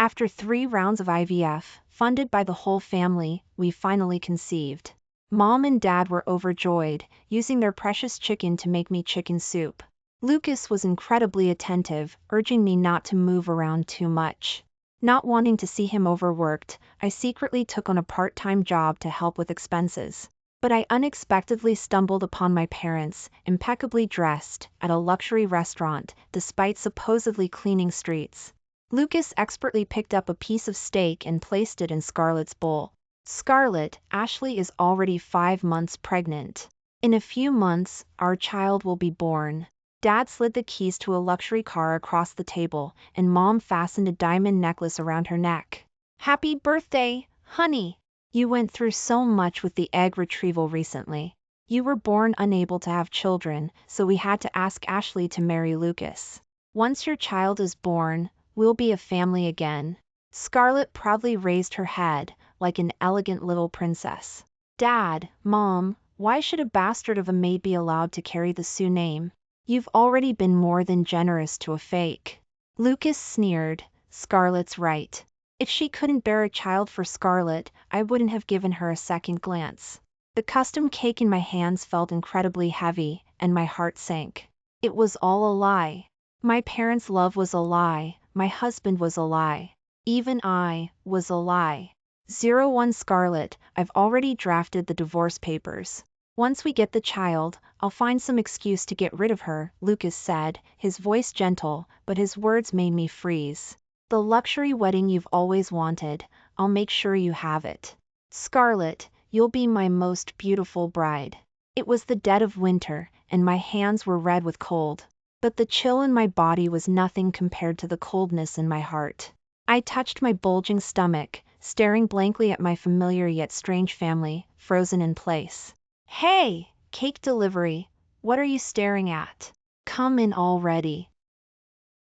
After 3 rounds of IVF, funded by the whole family, we finally conceived. Mom and Dad were overjoyed, using their precious chicken to make me chicken soup. Lucas was incredibly attentive, urging me not to move around too much. Not wanting to see him overworked, I secretly took on a part-time job to help with expenses. But I unexpectedly stumbled upon my parents, impeccably dressed, at a luxury restaurant, despite supposedly cleaning streets. Lucas expertly picked up a piece of steak and placed it in Scarlett's bowl. Scarlett, Ashley is already 5 months pregnant. In a few months, our child will be born. Dad slid the keys to a luxury car across the table, and Mom fastened a diamond necklace around her neck. Happy birthday, honey! You went through so much with the egg retrieval recently. You were born unable to have children, so we had to ask Ashley to marry Lucas. Once your child is born, we'll be a family again. Scarlett proudly raised her head, like an elegant little princess. Dad, Mom, why should a bastard of a maid be allowed to carry the Sue name? You've already been more than generous to a fake. Lucas sneered. Scarlett's right. If she couldn't bear a child for Scarlett, I wouldn't have given her a second glance. The custom cake in my hands felt incredibly heavy, and my heart sank. It was all a lie. My parents' love was a lie, my husband was a lie. Even I was a lie. 01 Scarlett, I've already drafted the divorce papers. Once we get the child, I'll find some excuse to get rid of her, Lucas said, his voice gentle, but his words made me freeze. The luxury wedding you've always wanted, I'll make sure you have it. Scarlett, you'll be my most beautiful bride. It was the dead of winter, and my hands were red with cold. But the chill in my body was nothing compared to the coldness in my heart. I touched my bulging stomach, staring blankly at my familiar yet strange family, frozen in place. Hey, cake delivery, what are you staring at? Come in already.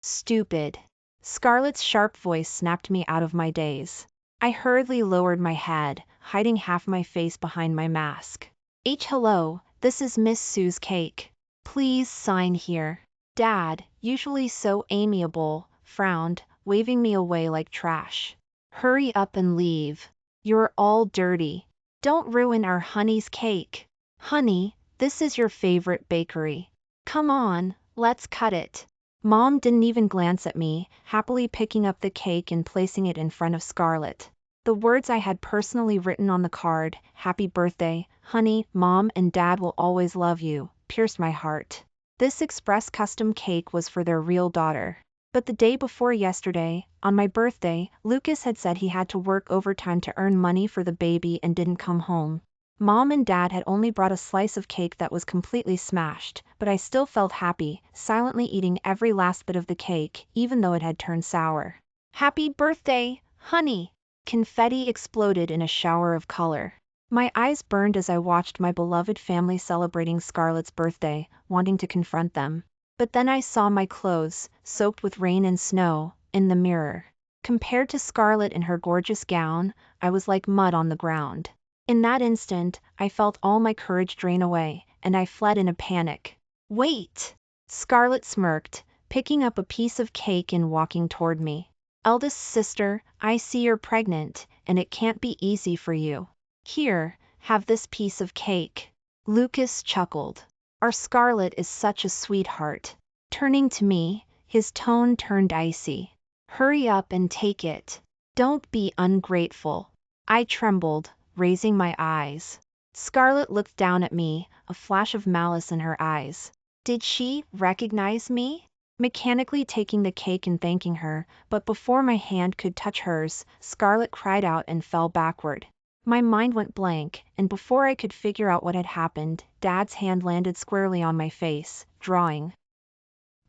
Stupid. Scarlett's sharp voice snapped me out of my daze. I hurriedly lowered my head, hiding half my face behind my mask. Hello, this is Miss Sue's cake. Please sign here. Dad, usually so amiable, frowned, waving me away like trash. Hurry up and leave. You're all dirty. Don't ruin our honey's cake. Honey, this is your favorite bakery. Come on, let's cut it. Mom didn't even glance at me, happily picking up the cake and placing it in front of Scarlett. The words I had personally written on the card, "Happy birthday, honey, Mom and Dad will always love you," pierced my heart. This express custom cake was for their real daughter. But the day before yesterday, on my birthday, Lucas had said he had to work overtime to earn money for the baby and didn't come home. Mom and Dad had only brought a slice of cake that was completely smashed, but I still felt happy, silently eating every last bit of the cake, even though it had turned sour. Happy birthday, honey! Confetti exploded in a shower of color. My eyes burned as I watched my beloved family celebrating Scarlett's birthday, wanting to confront them. But then I saw my clothes, soaked with rain and snow, in the mirror. Compared to Scarlett in her gorgeous gown, I was like mud on the ground. In that instant, I felt all my courage drain away, and I fled in a panic. Wait! Scarlett smirked, picking up a piece of cake and walking toward me. Eldest sister, I see you're pregnant, and it can't be easy for you. Here, have this piece of cake. Lucas chuckled. Our Scarlett is such a sweetheart. Turning to me, his tone turned icy. Hurry up and take it. Don't be ungrateful. I trembled, raising my eyes. Scarlett looked down at me, a flash of malice in her eyes. Did she recognize me? Mechanically taking the cake and thanking her, but before my hand could touch hers, Scarlett cried out and fell backward. My mind went blank, and before I could figure out what had happened, Dad's hand landed squarely on my face, drawing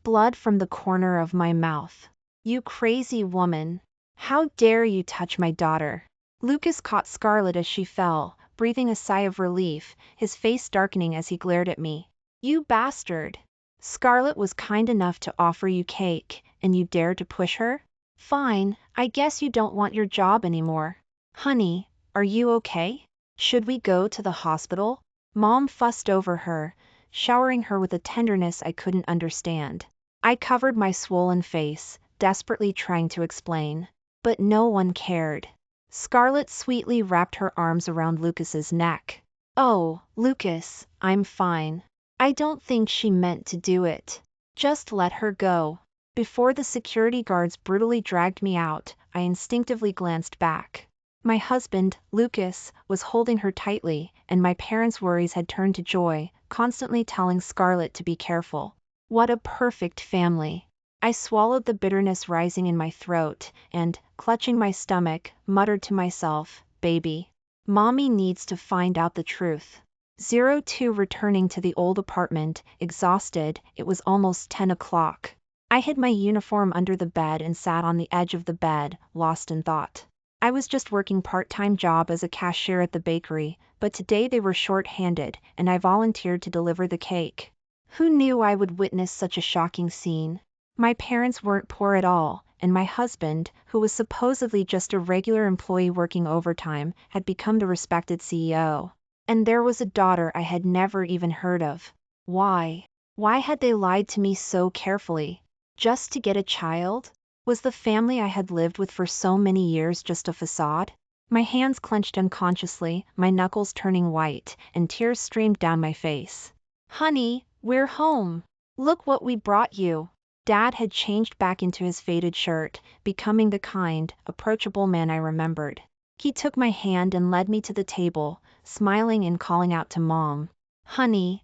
blood from the corner of my mouth. You crazy woman! How dare you touch my daughter? Lucas caught Scarlett as she fell, breathing a sigh of relief, his face darkening as he glared at me. You bastard! Scarlett was kind enough to offer you cake, and you dared to push her? Fine, I guess you don't want your job anymore. Honey, are you okay? Should we go to the hospital? Mom fussed over her, showering her with a tenderness I couldn't understand. I covered my swollen face, desperately trying to explain. But no one cared. Scarlett sweetly wrapped her arms around Lucas's neck. "Oh, Lucas, I'm fine. I don't think she meant to do it. Just let her go." Before the security guards brutally dragged me out, I instinctively glanced back. My husband, Lucas, was holding her tightly, and my parents' worries had turned to joy, constantly telling Scarlett to be careful. What a perfect family. I swallowed the bitterness rising in my throat, and, clutching my stomach, muttered to myself, "Baby. Mommy needs to find out the truth." 02 Returning to the old apartment, exhausted, it was almost 10 o'clock. I hid my uniform under the bed and sat on the edge of the bed, lost in thought. I was just working part-time job as a cashier at the bakery, but today they were short-handed, and I volunteered to deliver the cake. Who knew I would witness such a shocking scene? My parents weren't poor at all, and my husband, who was supposedly just a regular employee working overtime, had become the respected CEO. And there was a daughter I had never even heard of. Why? Why had they lied to me so carefully? Just to get a child? Was the family I had lived with for so many years just a facade? My hands clenched unconsciously, my knuckles turning white, and tears streamed down my face. "Honey, we're home. Look what we brought you." Dad had changed back into his faded shirt, becoming the kind, approachable man I remembered. He took my hand and led me to the table, smiling and calling out to Mom. "Honey,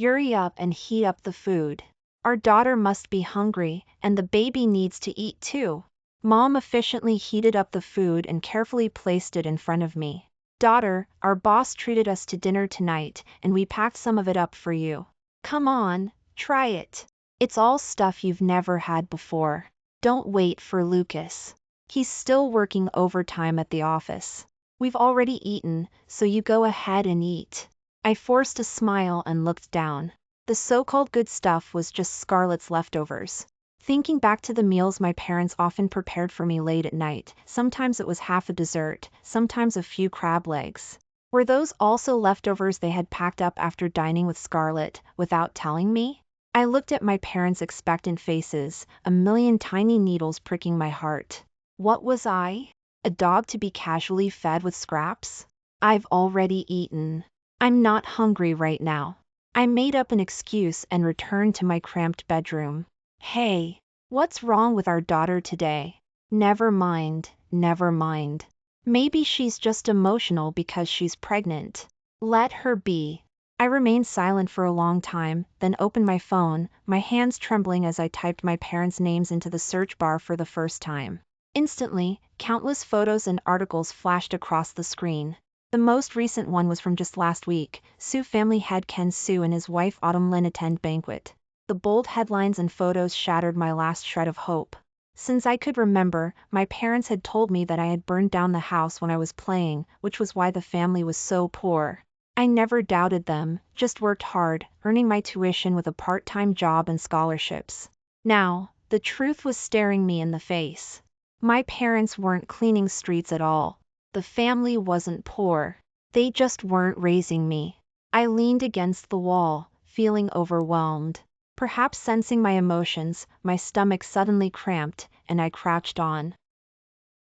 hurry up and heat up the food. Our daughter must be hungry, and the baby needs to eat too." Mom efficiently heated up the food and carefully placed it in front of me. "Daughter, our boss treated us to dinner tonight, and we packed some of it up for you. Come on, try it. It's all stuff you've never had before. Don't wait for Lucas. He's still working overtime at the office. We've already eaten, so you go ahead and eat." I forced a smile and looked down. The so-called good stuff was just Scarlett's leftovers. Thinking back to the meals my parents often prepared for me late at night, sometimes it was half a dessert, sometimes a few crab legs. Were those also leftovers they had packed up after dining with Scarlett, without telling me? I looked at my parents' expectant faces, a million tiny needles pricking my heart. What was I? A dog to be casually fed with scraps? I've already eaten. I'm not hungry right now. I made up an excuse and returned to my cramped bedroom. Hey, what's wrong with our daughter today? Never mind, never mind. Maybe she's just emotional because she's pregnant. Let her be. I remained silent for a long time, then opened my phone, my hands trembling as I typed my parents' names into the search bar for the first time. Instantly, countless photos and articles flashed across the screen. The most recent one was from just last week. Sue family had Ken Sue and his wife Autumn Lynn attend banquet. The bold headlines and photos shattered my last shred of hope. Since I could remember, my parents had told me that I had burned down the house when I was playing, which was why the family was so poor. I never doubted them, just worked hard, earning my tuition with a part-time job and scholarships. Now, the truth was staring me in the face. My parents weren't cleaning streets at all. The family wasn't poor. They just weren't raising me. I leaned against the wall, feeling overwhelmed. Perhaps sensing my emotions, my stomach suddenly cramped, and I crouched on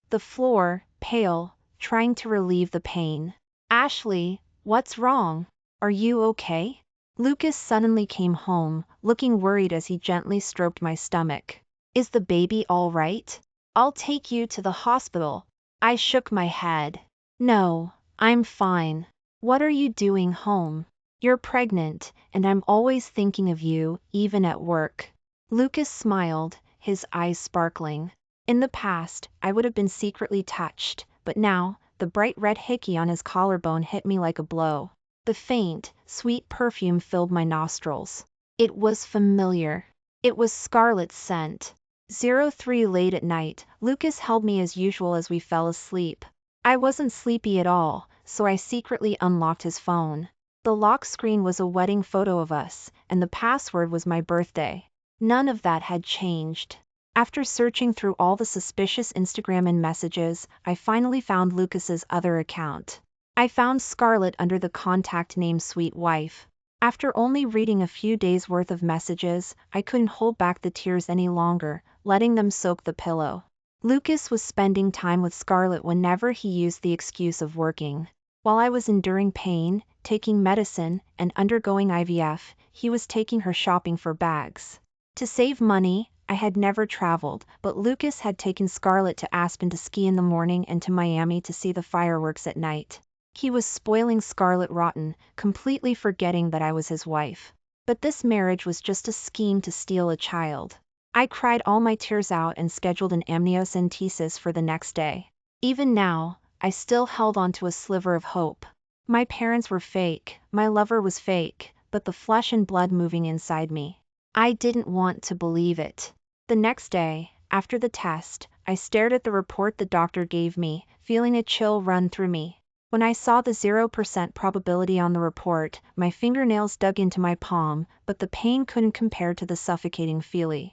the floor, pale, trying to relieve the pain. "Ashley, what's wrong? Are you okay?" Lucas suddenly came home, looking worried as he gently stroked my stomach. "Is the baby all right? I'll take you to the hospital." I shook my head. "No, I'm fine. What are you doing home? You're pregnant, and I'm always thinking of you, even at work." Lucas smiled, his eyes sparkling. In the past, I would have been secretly touched, but now, the bright red hickey on his collarbone hit me like a blow. The faint, sweet perfume filled my nostrils. It was familiar. It was Scarlett's scent. 03 Late at night, Lucas held me as usual as we fell asleep. I wasn't sleepy at all, so I secretly unlocked his phone. The lock screen was a wedding photo of us, and the password was my birthday. None of that had changed. After searching through all the suspicious Instagram and messages, I finally found Lucas's other account. I found Scarlett under the contact name Sweet Wife. After only reading a few days' worth of messages, I couldn't hold back the tears any longer, letting them soak the pillow. Lucas was spending time with Scarlett whenever he used the excuse of working. While I was enduring pain, taking medicine, and undergoing IVF, he was taking her shopping for bags. To save money, I had never traveled, but Lucas had taken Scarlett to Aspen to ski in the morning and to Miami to see the fireworks at night. He was spoiling Scarlett rotten, completely forgetting that I was his wife. But this marriage was just a scheme to steal a child. I cried all my tears out and scheduled an amniocentesis for the next day. Even now, I still held on to a sliver of hope. My parents were fake, my lover was fake, but the flesh and blood moving inside me. I didn't want to believe it. The next day, after the test, I stared at the report the doctor gave me, feeling a chill run through me. When I saw the 0% probability on the report, my fingernails dug into my palm, but the pain couldn't compare to the suffocating feeling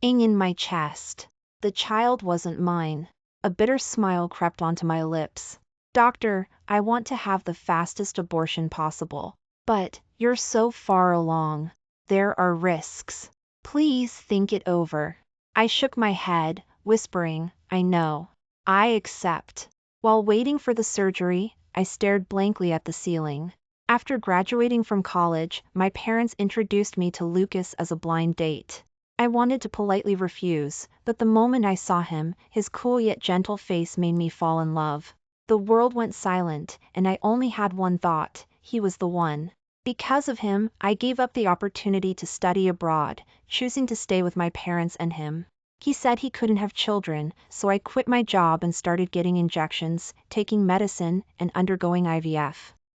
in my chest. The child wasn't mine. A bitter smile crept onto my lips. Doctor, I want to have the fastest abortion possible. But, you're so far along. There are risks. Please think it over. I shook my head, whispering, I know. I accept. While waiting for the surgery, I stared blankly at the ceiling. After graduating from college, my parents introduced me to Lucas as a blind date. I wanted to politely refuse, but the moment I saw him, his cool yet gentle face made me fall in love. The world went silent, and I only had one thought: he was the one. Because of him, I gave up the opportunity to study abroad, choosing to stay with my parents and him. He said he couldn't have children, so I quit my job and started getting injections, taking medicine, and undergoing IVF.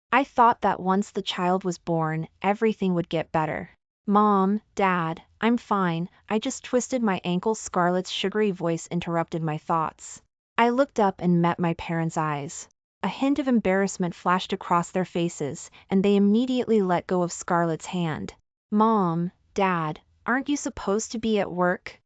I thought that once the child was born, everything would get better. Mom, Dad, I'm fine, I just twisted my ankle. Scarlett's sugary voice interrupted my thoughts. I looked up and met my parents' eyes. A hint of embarrassment flashed across their faces, and they immediately let go of Scarlett's hand. Mom, Dad, aren't you supposed to be at work?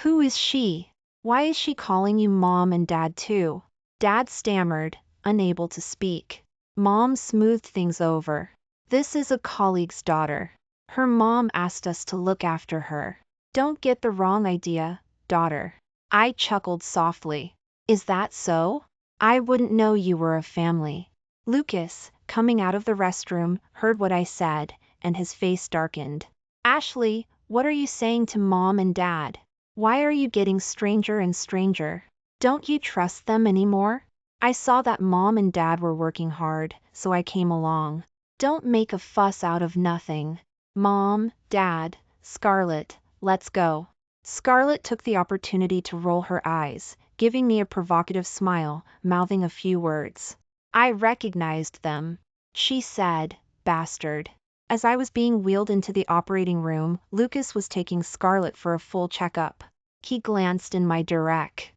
Who is she? Why is she calling you Mom and Dad too? Dad stammered, unable to speak. Mom smoothed things over. This is a colleague's daughter. Her mom asked us to look after her. Don't get the wrong idea, daughter. I chuckled softly. Is that so? I wouldn't know you were a family. Lucas, coming out of the restroom, heard what I said, and his face darkened. Ashley, what are you saying to Mom and Dad? Why are you getting stranger and stranger? Don't you trust them anymore? I saw that Mom and Dad were working hard, so I came along. Don't make a fuss out of nothing. Mom, Dad, Scarlett, let's go. Scarlett took the opportunity to roll her eyes, giving me a provocative smile, mouthing a few words. I recognized them. She said, bastard. As I was being wheeled into the operating room, Lucas was taking Scarlett for a full checkup. He glanced in my direction,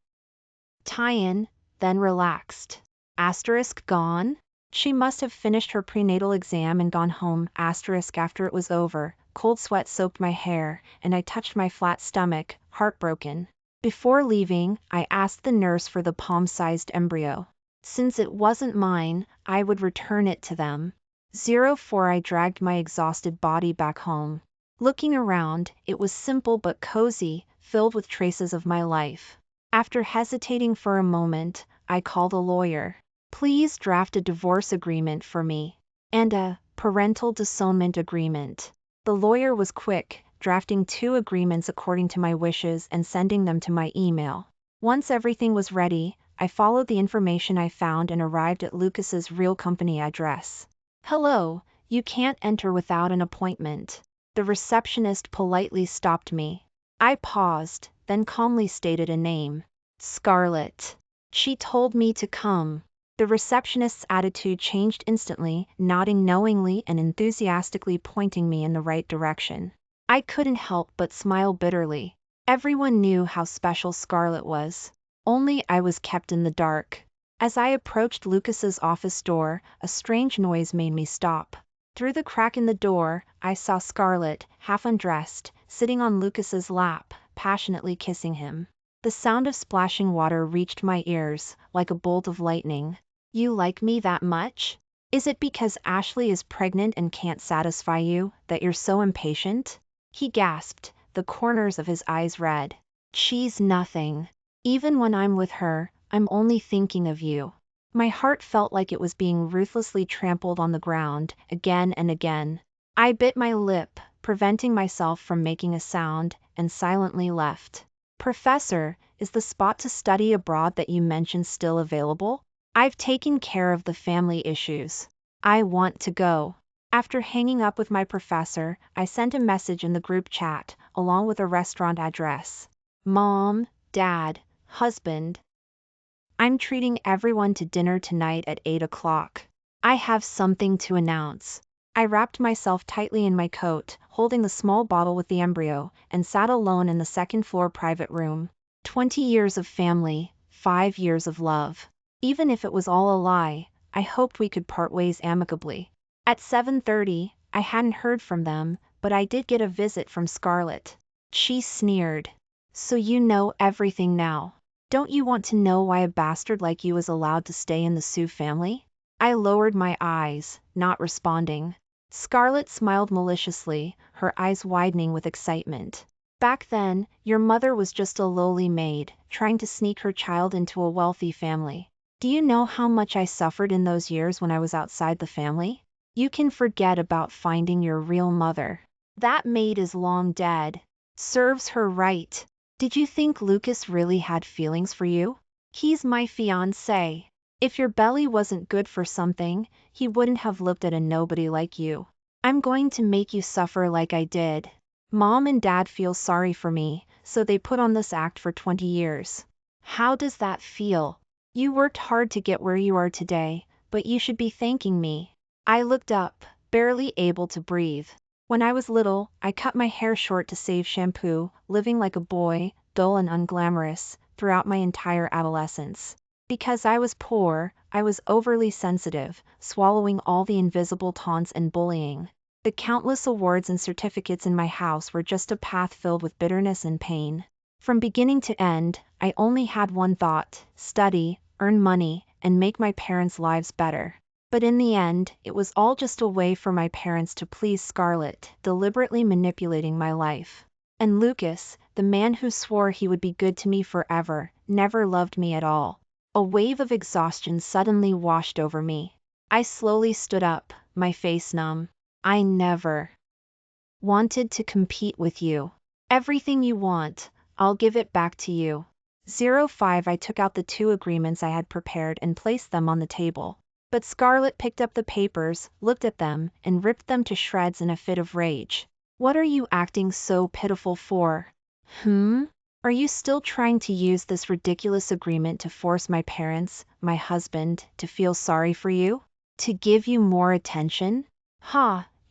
then relaxed. Asterisk gone? She must have finished her prenatal exam and gone home. Asterisk after it was over, cold sweat soaked my hair, and I touched my flat stomach, heartbroken. Before leaving, I asked the nurse for the palm-sized embryo. Since it wasn't mine, I would return it to them. 04 I dragged my exhausted body back home. Looking around, it was simple but cozy, filled with traces of my life. After hesitating for a moment, I called a lawyer. Please draft a divorce agreement for me. And a parental disownment agreement. The lawyer was quick, drafting 2 agreements according to my wishes and sending them to my email. Once everything was ready, I followed the information I found and arrived at Lucas's real company address. Hello, you can't enter without an appointment. The receptionist politely stopped me. I paused, then calmly stated a name. Scarlett. She told me to come. The receptionist's attitude changed instantly, nodding knowingly and enthusiastically, pointing me in the right direction. I couldn't help but smile bitterly. Everyone knew how special Scarlett was. Only I was kept in the dark. As I approached Lucas's office door, a strange noise made me stop. Through the crack in the door, I saw Scarlett, half undressed, sitting on Lucas's lap, passionately kissing him. The sound of splashing water reached my ears, like a bolt of lightning. You like me that much? Is it because Ashley is pregnant and can't satisfy you, that you're so impatient? He gasped, the corners of his eyes red. She's nothing. Even when I'm with her, I'm only thinking of you. My heart felt like it was being ruthlessly trampled on the ground, again and again. I bit my lip, preventing myself from making a sound, and silently left. Professor, is the spot to study abroad that you mentioned still available? I've taken care of the family issues. I want to go. After hanging up with my professor, I sent a message in the group chat, along with a restaurant address. Mom, Dad, husband, I'm treating everyone to dinner tonight at 8 o'clock. I have something to announce. I wrapped myself tightly in my coat, holding the small bottle with the embryo, and sat alone in the second-floor private room. 20 years of family, 5 years of love. Even if it was all a lie, I hoped we could part ways amicably. At 7:30, I hadn't heard from them, but I did get a visit from Scarlett. She sneered. So you know everything now. Don't you want to know why a bastard like you is allowed to stay in the Sioux family? I lowered my eyes, not responding. Scarlett smiled maliciously, her eyes widening with excitement. Back then, your mother was just a lowly maid, trying to sneak her child into a wealthy family. Do you know how much I suffered in those years when I was outside the family? You can forget about finding your real mother. That maid is long dead. Serves her right. Did you think Lucas really had feelings for you? He's my fiancé. If your belly wasn't good for something, he wouldn't have looked at a nobody like you. I'm going to make you suffer like I did. Mom and Dad feel sorry for me, so they put on this act for 20 years. How does that feel? You worked hard to get where you are today, but you should be thanking me. I looked up, barely able to breathe. When I was little, I cut my hair short to save shampoo, living like a boy, dull and unglamorous, throughout my entire adolescence. Because I was poor, I was overly sensitive, swallowing all the invisible taunts and bullying. The countless awards and certificates in my house were just a path filled with bitterness and pain. From beginning to end, I only had one thought: study, earn money, and make my parents' lives better. But in the end, it was all just a way for my parents to please Scarlett, deliberately manipulating my life. And Lucas, the man who swore he would be good to me forever, never loved me at all. A wave of exhaustion suddenly washed over me. I slowly stood up, my face numb. I never wanted to compete with you. Everything you want, I'll give it back to you. 05 I took out the 2 agreements I had prepared and placed them on the table. But Scarlett picked up the papers, looked at them, and ripped them to shreds in a fit of rage. What are you acting so pitiful for? Are you still trying to use this ridiculous agreement to force my parents, my husband, to feel sorry for you? To give you more attention?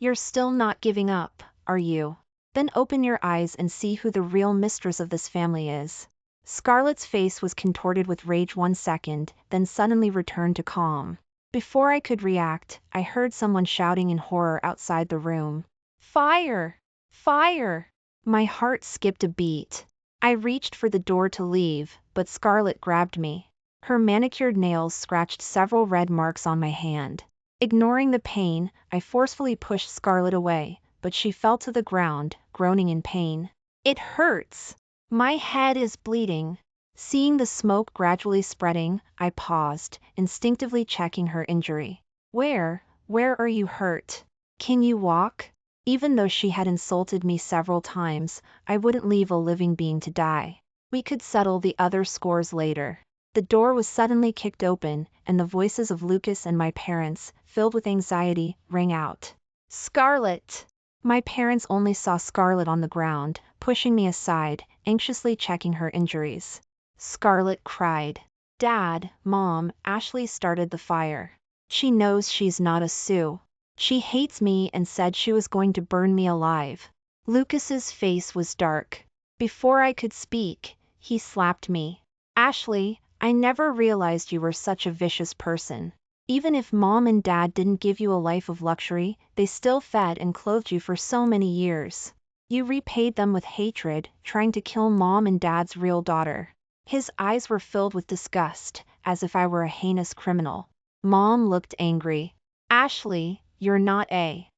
You're still not giving up, are you? Then open your eyes and see who the real mistress of this family is. Scarlett's face was contorted with rage 1 second, then suddenly returned to calm. Before I could react, I heard someone shouting in horror outside the room. Fire! Fire! My heart skipped a beat. I reached for the door to leave, but Scarlett grabbed me. Her manicured nails scratched several red marks on my hand. Ignoring the pain, I forcefully pushed Scarlett away, but she fell to the ground, groaning in pain. It hurts! My head is bleeding. Seeing the smoke gradually spreading, I paused, instinctively checking her injury. Where are you hurt? Can you walk? Even though she had insulted me several times, I wouldn't leave a living being to die. We could settle the other scores later. The door was suddenly kicked open, and the voices of Lucas and my parents, filled with anxiety, rang out. Scarlett! My parents only saw Scarlett on the ground, pushing me aside, anxiously checking her injuries. Scarlett cried. Dad, Mom, Ashley started the fire. She knows she's not a Sioux. She hates me and said she was going to burn me alive. Lucas's face was dark. Before I could speak, he slapped me. Ashley, I never realized you were such a vicious person. Even if Mom and Dad didn't give you a life of luxury, they still fed and clothed you for so many years. You repaid them with hatred, trying to kill Mom and Dad's real daughter. His eyes were filled with disgust, as if I were a heinous criminal. Mom looked angry. Ashley, you're not a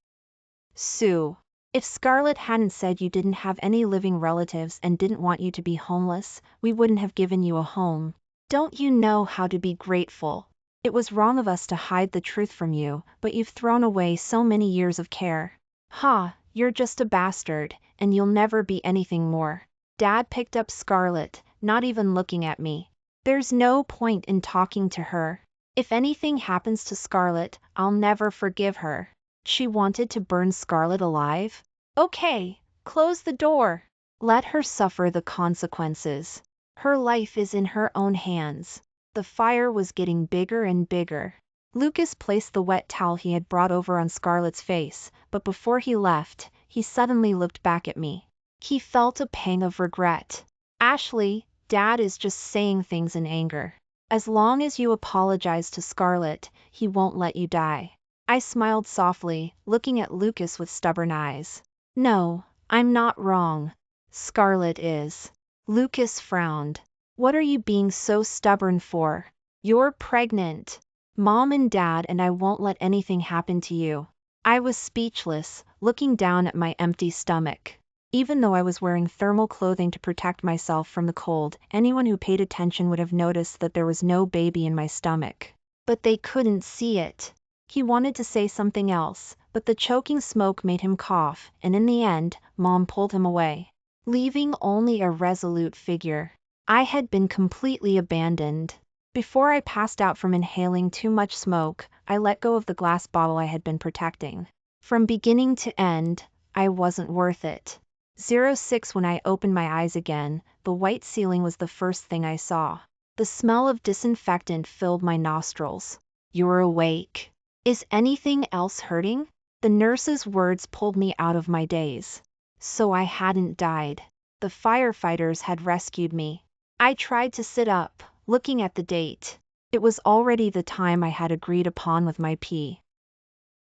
Sioux. If Scarlett hadn't said you didn't have any living relatives and didn't want you to be homeless, we wouldn't have given you a home. Don't you know how to be grateful? It was wrong of us to hide the truth from you, but you've thrown away so many years of care. Ha, you're just a bastard, and you'll never be anything more. Dad picked up Scarlett, not even looking at me. There's no point in talking to her. If anything happens to Scarlett, I'll never forgive her. She wanted to burn Scarlett alive? Okay, close the door. Let her suffer the consequences. Her life is in her own hands. The fire was getting bigger and bigger. Lucas placed the wet towel he had brought over on Scarlett's face, but before he left, he suddenly looked back at me. He felt a pang of regret. Ashley, Dad is just saying things in anger. As long as you apologize to Scarlett, he won't let you die. I smiled softly, looking at Lucas with stubborn eyes. No, I'm not wrong. Scarlett is. Lucas frowned. What are you being so stubborn for? You're pregnant. Mom and Dad and I won't let anything happen to you. I was speechless, looking down at my empty stomach. Even though I was wearing thermal clothing to protect myself from the cold, anyone who paid attention would have noticed that there was no baby in my stomach. But they couldn't see it. He wanted to say something else, but the choking smoke made him cough, and in the end, Mom pulled him away, leaving only a resolute figure. I had been completely abandoned. Before I passed out from inhaling too much smoke, I let go of the glass bottle I had been protecting. From beginning to end, I wasn't worth it. 06 When I opened my eyes again, the white ceiling was the first thing I saw. The smell of disinfectant filled my nostrils. You're awake. Is anything else hurting? The nurse's words pulled me out of my daze. So I hadn't died. The firefighters had rescued me. I tried to sit up, looking at the date. It was already the time I had agreed upon with my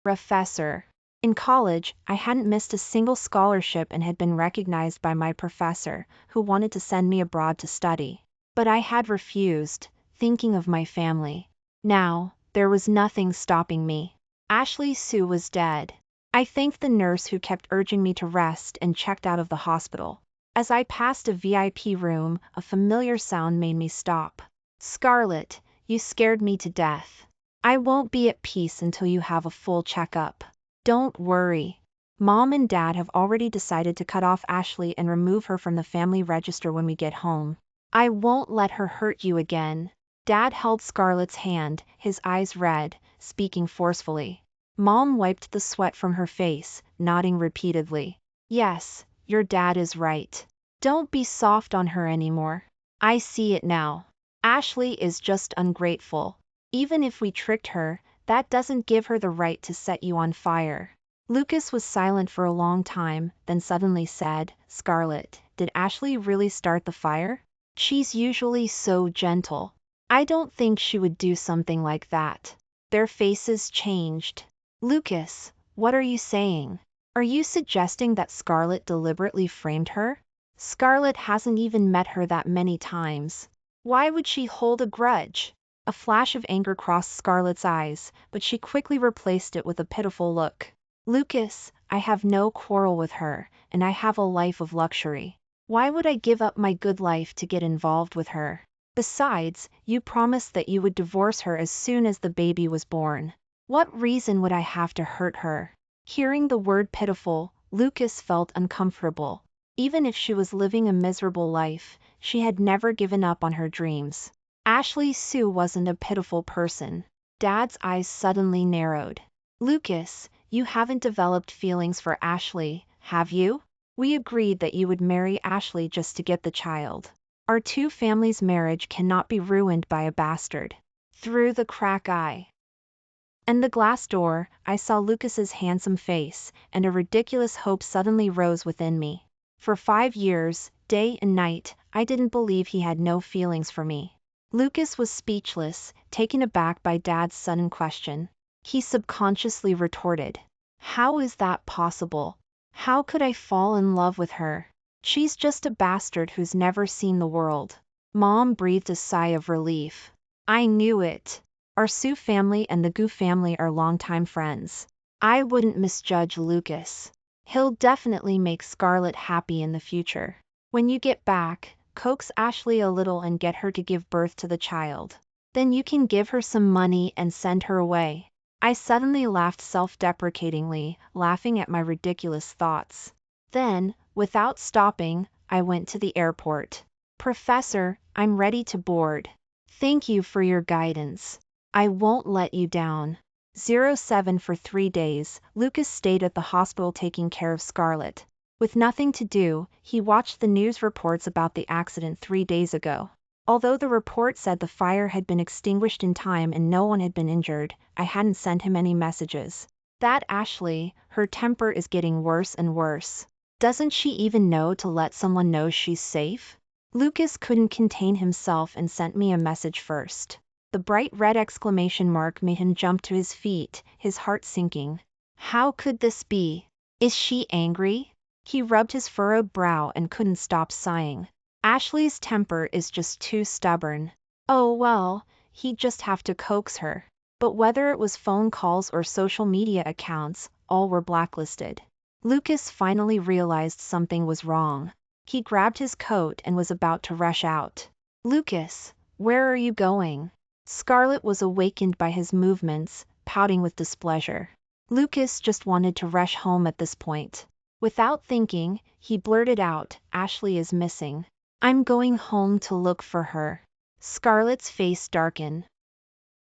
professor. In college, I hadn't missed a single scholarship and had been recognized by my professor, who wanted to send me abroad to study. But I had refused, thinking of my family. Now, there was nothing stopping me. Ashley Sue was dead. I thanked the nurse who kept urging me to rest and checked out of the hospital. As I passed a VIP room, a familiar sound made me stop. Scarlett, you scared me to death. I won't be at peace until you have a full checkup. Don't worry. Mom and Dad have already decided to cut off Ashley and remove her from the family register when we get home. I won't let her hurt you again. Dad held Scarlett's hand, his eyes red, speaking forcefully. Mom wiped the sweat from her face, nodding repeatedly. Yes, your dad is right. Don't be soft on her anymore. I see it now. Ashley is just ungrateful. Even if we tricked her, that doesn't give her the right to set you on fire. Lucas was silent for a long time, then suddenly said, Scarlett, did Ashley really start the fire? She's usually so gentle. I don't think she would do something like that. Their faces changed. Lucas, what are you saying? Are you suggesting that Scarlett deliberately framed her? Scarlett hasn't even met her that many times. Why would she hold a grudge? A flash of anger crossed Scarlett's eyes, but she quickly replaced it with a pitiful look. Lucas, I have no quarrel with her, and I have a life of luxury. Why would I give up my good life to get involved with her? Besides, you promised that you would divorce her as soon as the baby was born. What reason would I have to hurt her? Hearing the word pitiful, Lucas felt uncomfortable. Even if she was living a miserable life, she had never given up on her dreams. Ashley Sue wasn't a pitiful person. Dad's eyes suddenly narrowed. Lucas, you haven't developed feelings for Ashley, have you? We agreed that you would marry Ashley just to get the child. Our two families' marriage cannot be ruined by a bastard. Through the crack and the glass door, I saw Lucas's handsome face, and a ridiculous hope suddenly rose within me. For 5 years, day and night, I didn't believe he had no feelings for me. Lucas was speechless, taken aback by Dad's sudden question. He subconsciously retorted, how is that possible? How could I fall in love with her? She's just a bastard who's never seen the world. Mom breathed a sigh of relief. I knew it. Our Sue family and the Gu family are longtime friends. I wouldn't misjudge Lucas. He'll definitely make Scarlett happy in the future. When you get back, coax Ashley a little and get her to give birth to the child. Then you can give her some money and send her away. I suddenly laughed self-deprecatingly, laughing at my ridiculous thoughts. Then, without stopping, I went to the airport. Professor, I'm ready to board. Thank you for your guidance. I won't let you down. 07 For 3 days, Lucas stayed at the hospital taking care of Scarlett. With nothing to do, he watched the news reports about the accident 3 days ago. Although the report said the fire had been extinguished in time and no one had been injured, I hadn't sent him any messages. That Ashley, her temper is getting worse and worse. Doesn't she even know to let someone know she's safe? Lucas couldn't contain himself and sent me a message first. The bright red exclamation mark made him jump to his feet, his heart sinking. How could this be? Is she angry? He rubbed his furrowed brow and couldn't stop sighing. Ashley's temper is just too stubborn. Oh well, he'd just have to coax her. But whether it was phone calls or social media accounts, all were blacklisted. Lucas finally realized something was wrong. He grabbed his coat and was about to rush out. Lucas, where are you going? Scarlett was awakened by his movements, pouting with displeasure. Lucas just wanted to rush home at this point. Without thinking, he blurted out, Ashley is missing. I'm going home to look for her. Scarlett's face darkened.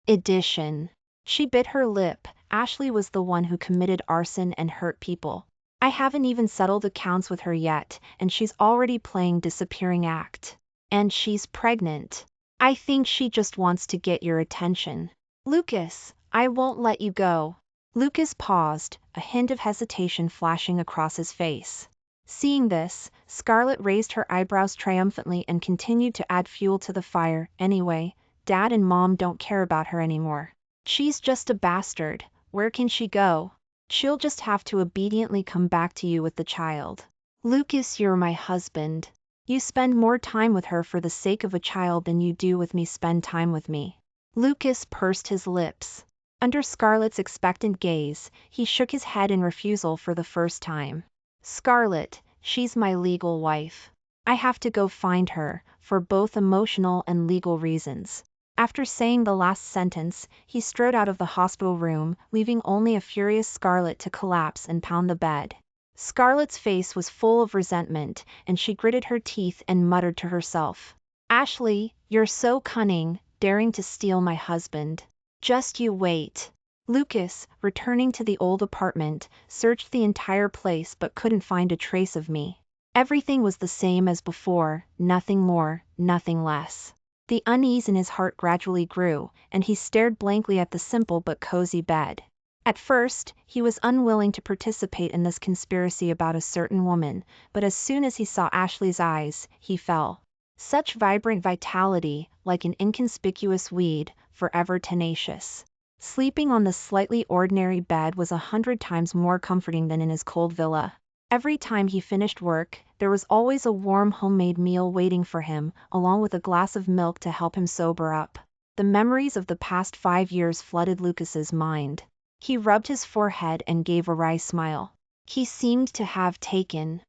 Edition. She bit her lip. Ashley was the one who committed arson and hurt people. I haven't even settled accounts with her yet, and she's already playing disappearing act. And she's pregnant. I think she just wants to get your attention. Lucas, I won't let you go. Lucas paused, a hint of hesitation flashing across his face. Seeing this, Scarlett raised her eyebrows triumphantly and continued to add fuel to the fire. Anyway, Dad and Mom don't care about her anymore. She's just a bastard. Where can she go? She'll just have to obediently come back to you with the child. Lucas, you're my husband. You spend more time with her for the sake of a child than you do with me. Spend time with me. Lucas pursed his lips. Under Scarlett's expectant gaze, he shook his head in refusal for the first time. Scarlett, she's my legal wife. I have to go find her, for both emotional and legal reasons. After saying the last sentence, he strode out of the hospital room, leaving only a furious Scarlett to collapse and pound the bed. Scarlett's face was full of resentment, and she gritted her teeth and muttered to herself. Ashley, you're so cunning, daring to steal my husband. Just you wait. Lucas, returning to the old apartment, searched the entire place but couldn't find a trace of me. Everything was the same as before, nothing more, nothing less. The unease in his heart gradually grew, and he stared blankly at the simple but cozy bed. At first, he was unwilling to participate in this conspiracy about a certain woman, but as soon as he saw Ashley's eyes, he fell. Such vibrant vitality, like an inconspicuous weed, forever tenacious. Sleeping on the slightly ordinary bed was 100 times more comforting than in his cold villa. Every time he finished work, there was always a warm homemade meal waiting for him, along with a glass of milk to help him sober up. The memories of the past 5 years flooded Lucas's mind. He rubbed his forehead and gave a wry smile. He seemed to have taken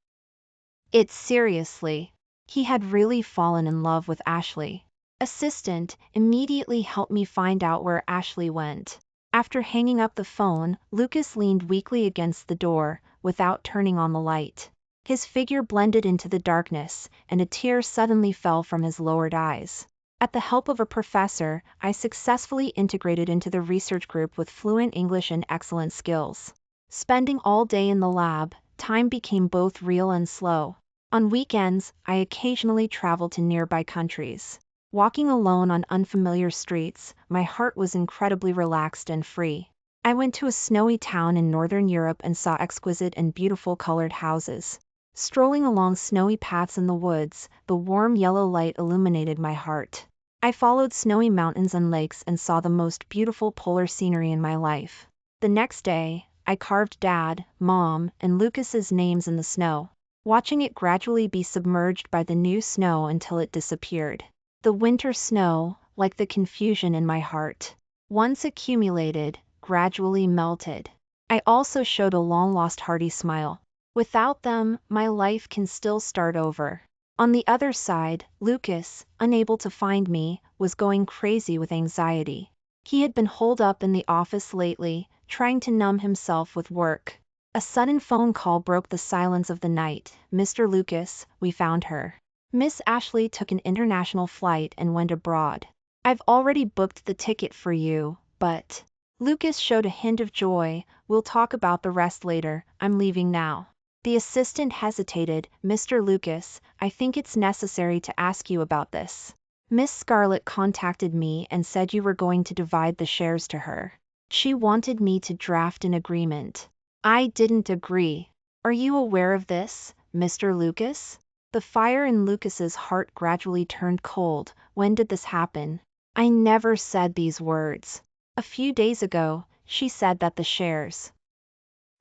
it seriously. He had really fallen in love with Ashley. Assistant, immediately help me find out where Ashley went. After hanging up the phone, Lucas leaned weakly against the door, without turning on the light. His figure blended into the darkness, and a tear suddenly fell from his lowered eyes. At the help of a professor, I successfully integrated into the research group with fluent English and excellent skills. Spending all day in the lab, time became both real and slow. On weekends, I occasionally traveled to nearby countries. Walking alone on unfamiliar streets, my heart was incredibly relaxed and free. I went to a snowy town in northern Europe and saw exquisite and beautiful colored houses. Strolling along snowy paths in the woods, the warm yellow light illuminated my heart. I followed snowy mountains and lakes and saw the most beautiful polar scenery in my life. The next day, I carved Dad, Mom, and Lucas's names in the snow, watching it gradually be submerged by the new snow until it disappeared. The winter snow, like the confusion in my heart, once accumulated, gradually melted. I also showed a long-lost hearty smile. Without them, my life can still start over. On the other side, Lucas, unable to find me, was going crazy with anxiety. He had been holed up in the office lately, trying to numb himself with work. A sudden phone call broke the silence of the night. "Mr. Lucas, we found her. Miss Ashley took an international flight and went abroad. I've already booked the ticket for you, but..." Lucas showed a hint of joy. "We'll talk about the rest later, I'm leaving now." The assistant hesitated. "Mr. Lucas, I think it's necessary to ask you about this. Miss Scarlett contacted me and said you were going to divide the shares to her. She wanted me to draft an agreement. I didn't agree. Are you aware of this, Mr. Lucas?" The fire in Lucas's heart gradually turned cold. "When did this happen?" "I never said these words. A few days ago, she said that the shares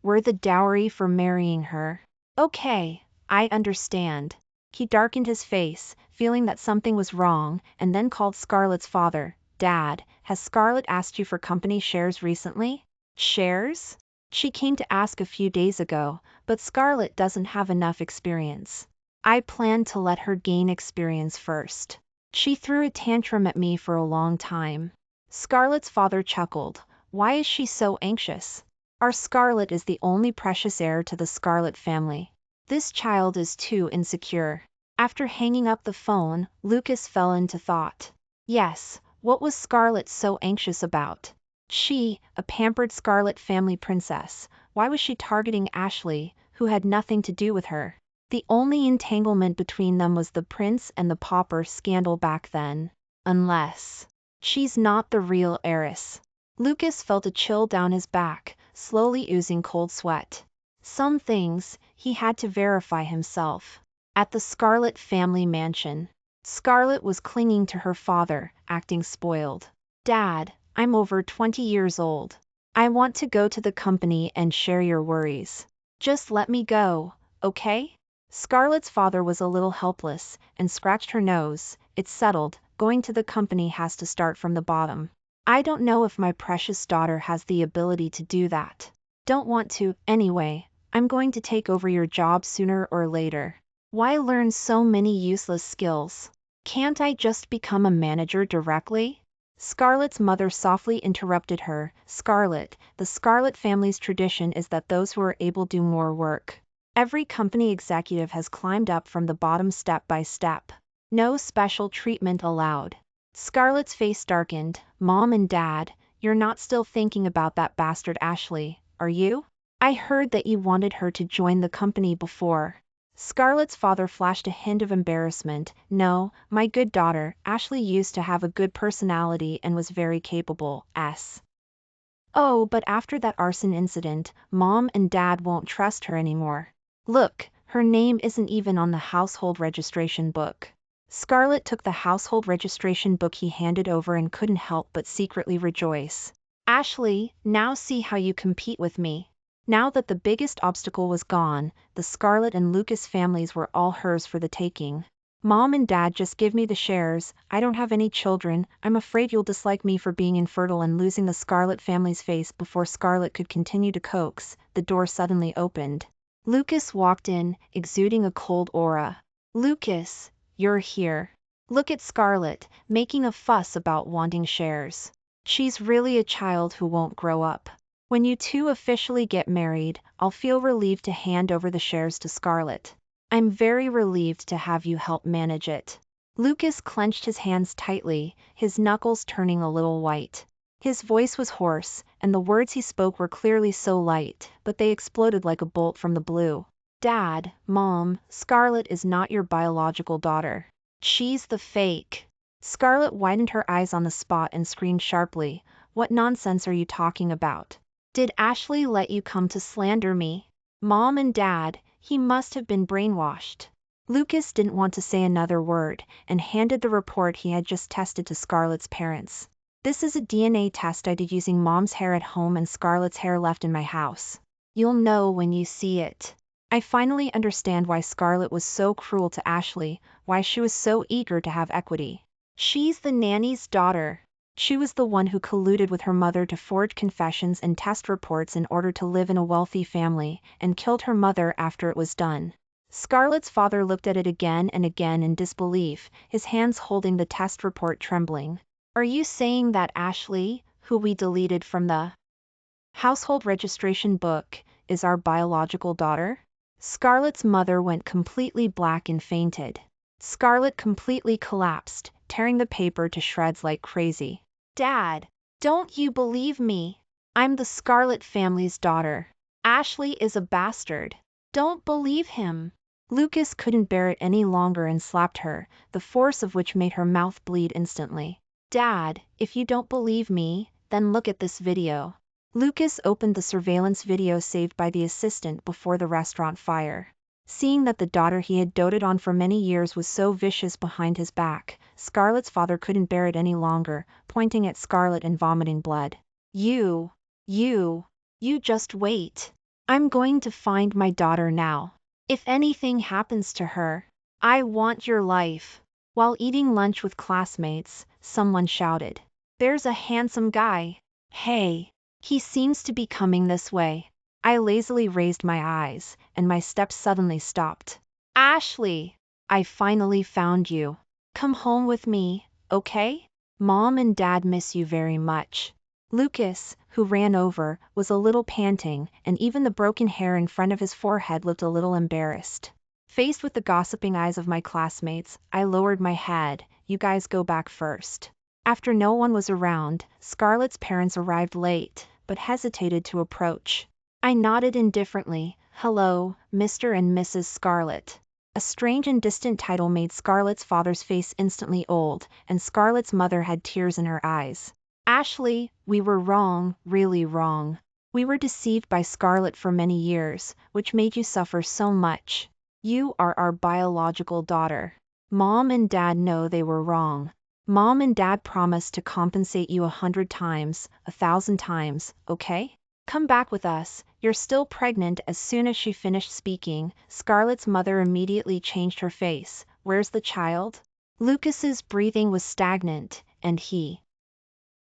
were the dowry for marrying her." "Okay, I understand." He darkened his face, feeling that something was wrong, and then called Scarlett's father. "Dad, has Scarlett asked you for company shares recently?" "Shares? She came to ask a few days ago, but Scarlett doesn't have enough experience. I plan to let her gain experience first. She threw a tantrum at me for a long time." Scarlett's father chuckled. "Why is she so anxious? Our Scarlett is the only precious heir to the Scarlett family. This child is too insecure." After hanging up the phone, Lucas fell into thought. Yes, what was Scarlett so anxious about? She, a pampered Scarlett family princess, why was she targeting Ashley, who had nothing to do with her? The only entanglement between them was the prince and the pauper scandal back then. Unless she's not the real heiress. Lucas felt a chill down his back, slowly oozing cold sweat. Some things he had to verify himself. At the Scarlett family mansion, Scarlett was clinging to her father, acting spoiled. "Dad, I'm over 20 years old. I want to go to the company and share your worries. Just let me go, okay?" Scarlett's father was a little helpless, and scratched her nose. "It's settled, going to the company has to start from the bottom. I don't know if my precious daughter has the ability to do that. Don't want to, anyway. I'm going to take over your job sooner or later. Why learn so many useless skills? Can't I just become a manager directly?" Scarlett's mother softly interrupted her. "Scarlett, the Scarlett family's tradition is that those who are able do more work. Every company executive has climbed up from the bottom step by step. No special treatment allowed." Scarlett's face darkened. "Mom and Dad, you're not still thinking about that bastard Ashley, are you? I heard that you wanted her to join the company before." Scarlett's father flashed a hint of embarrassment. "No, my good daughter, Ashley used to have a good personality and was very capable. Oh, but after that arson incident, Mom and Dad won't trust her anymore. Look, her name isn't even on the household registration book." Scarlett took the household registration book he handed over and couldn't help but secretly rejoice. "Ashley, now see how you compete with me." Now that the biggest obstacle was gone, the Scarlett and Lucas families were all hers for the taking. "Mom and Dad, just give me the shares. I don't have any children. I'm afraid you'll dislike me for being infertile and losing the Scarlett family's face." Before Scarlett could continue to coax, the door suddenly opened. Lucas walked in, exuding a cold aura. "Lucas, you're here. Look at Scarlett, making a fuss about wanting shares. She's really a child who won't grow up. When you two officially get married, I'll feel relieved to hand over the shares to Scarlett. I'm very relieved to have you help manage it." Lucas clenched his hands tightly, his knuckles turning a little white. His voice was hoarse, and the words he spoke were clearly so light, but they exploded like a bolt from the blue. "Dad, Mom, Scarlett is not your biological daughter. She's the fake." Scarlett widened her eyes on the spot and screamed sharply. "What nonsense are you talking about? Did Ashley let you come to slander me?" Mom and Dad, he must have been brainwashed. Lucas didn't want to say another word, and handed the report he had just tested to Scarlett's parents. "This is a DNA test I did using Mom's hair at home and Scarlett's hair left in my house. You'll know when you see it. I finally understand why Scarlett was so cruel to Ashley, why she was so eager to have equity. She's the nanny's daughter. She was the one who colluded with her mother to forge confessions and test reports in order to live in a wealthy family, and killed her mother after it was done. Scarlett's father looked at it again and again in disbelief, his hands holding the test report trembling. Are you saying that Ashley, who we deleted from the household registration book, is our biological daughter? Scarlett's mother went completely black and fainted. Scarlett completely collapsed, tearing the paper to shreds like crazy. Dad, don't you believe me? I'm the Scarlett family's daughter. Ashley is a bastard. Don't believe him. Lucas couldn't bear it any longer and slapped her, the force of which made her mouth bleed instantly. Dad, if you don't believe me, then look at this video. Lucas opened the surveillance video saved by the assistant before the restaurant fire. Seeing that the daughter he had doted on for many years was so vicious behind his back, Scarlett's father couldn't bear it any longer, pointing at Scarlett and vomiting blood. You just wait. I'm going to find my daughter now. If anything happens to her, I want your life. While eating lunch with classmates, someone shouted, "There's a handsome guy. Hey, he seems to be coming this way." I lazily raised my eyes, and my steps suddenly stopped. Ashley, I finally found you. Come home with me, okay? Mom and Dad miss you very much. Lucas, who ran over, was a little panting, and even the broken hair in front of his forehead looked a little embarrassed. Faced with the gossiping eyes of my classmates, I lowered my head. You guys go back first. After no one was around, Scarlett's parents arrived late, but hesitated to approach. I nodded indifferently. Hello, Mr. and Mrs. Scarlett. A strange and distant title made Scarlett's father's face instantly old, and Scarlett's mother had tears in her eyes. Ashley, we were wrong, really wrong. We were deceived by Scarlett for many years, which made you suffer so much. You are our biological daughter. Mom and Dad know they were wrong. Mom and Dad promised to compensate you 100 times, 1,000 times, okay? Come back with us, you're still pregnant. As soon as she finished speaking, Scarlett's mother immediately changed her face. Where's the child? Lucas's breathing was stagnant, and he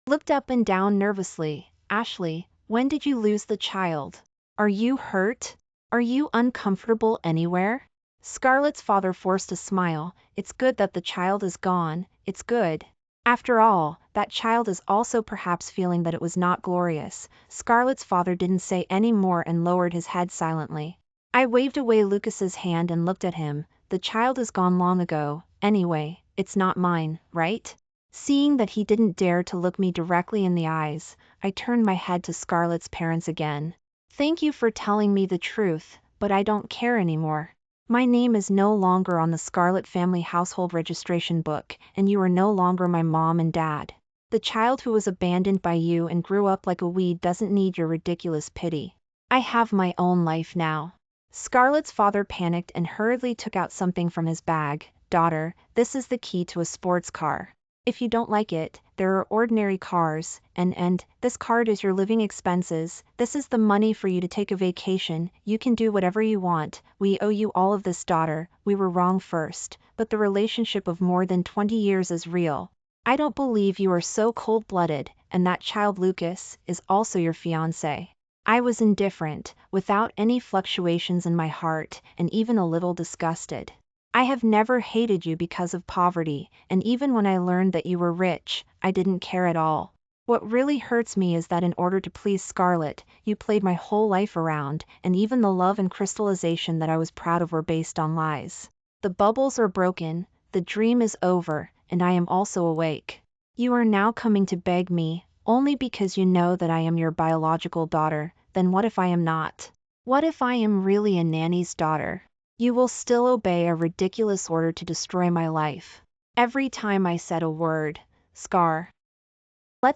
looked up and down nervously. Ashley, when did you lose the child? Are you hurt? Are you uncomfortable anywhere? Scarlett's father forced a smile. It's good that the child is gone, it's good. After all, that child is also perhaps feeling that it was not glorious. Scarlett's father didn't say any more and lowered his head silently. I waved away Lucas's hand and looked at him. The child is gone long ago. Anyway, it's not mine, right? Seeing that he didn't dare to look me directly in the eyes, I turned my head to Scarlett's parents again. Thank you for telling me the truth, but I don't care anymore. My name is no longer on the Scarlett family household registration book, and you are no longer my mom and dad. The child who was abandoned by you and grew up like a weed doesn't need your ridiculous pity. I have my own life now. Scarlett's father panicked and hurriedly took out something from his bag. Daughter, this is the key to a sports car. If you don't like it, there are ordinary cars, and this card is your living expenses. This is the money for you to take a vacation. You can do whatever you want. We owe you all of this, daughter. We were wrong first, but the relationship of more than 20 years is real. I don't believe you are so cold-blooded, and that child Lucas is also your fiancé. I was indifferent, without any fluctuations in my heart, and even a little disgusted. I have never hated you because of poverty, and even when I learned that you were rich, I didn't care at all. What really hurts me is that in order to please Scarlett, you played my whole life around, and even the love and crystallization that I was proud of were based on lies. The bubbles are broken, the dream is over, and I am also awake. You are now coming to beg me, only because you know that I am your biological daughter. Then what if I am not? What if I am really a nanny's daughter? You will still obey a ridiculous order to destroy my life. Every time I said a word, Scarlett's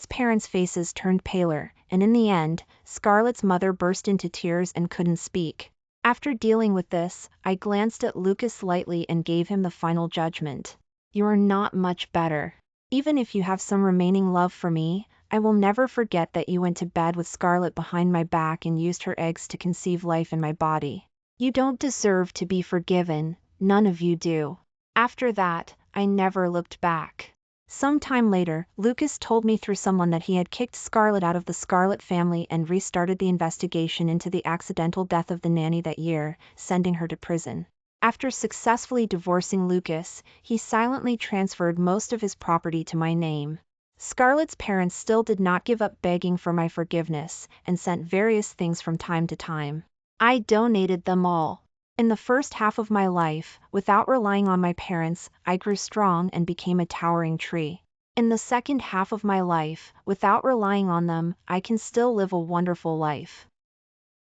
parents' faces turned paler, and in the end, Scarlett's mother burst into tears and couldn't speak. After dealing with this, I glanced at Lucas lightly and gave him the final judgment. You are not much better. Even if you have some remaining love for me, I will never forget that you went to bed with Scarlett behind my back and used her eggs to conceive life in my body. You don't deserve to be forgiven, none of you do. After that, I never looked back. Some time later, Lucas told me through someone that he had kicked Scarlett out of the Scarlett family and restarted the investigation into the accidental death of the nanny that year, sending her to prison. After successfully divorcing Lucas, he silently transferred most of his property to my name. Scarlett's parents still did not give up begging for my forgiveness, and sent various things from time to time. I donated them all. In the first half of my life, without relying on my parents, I grew strong and became a towering tree. In the second half of my life, without relying on them, I can still live a wonderful life.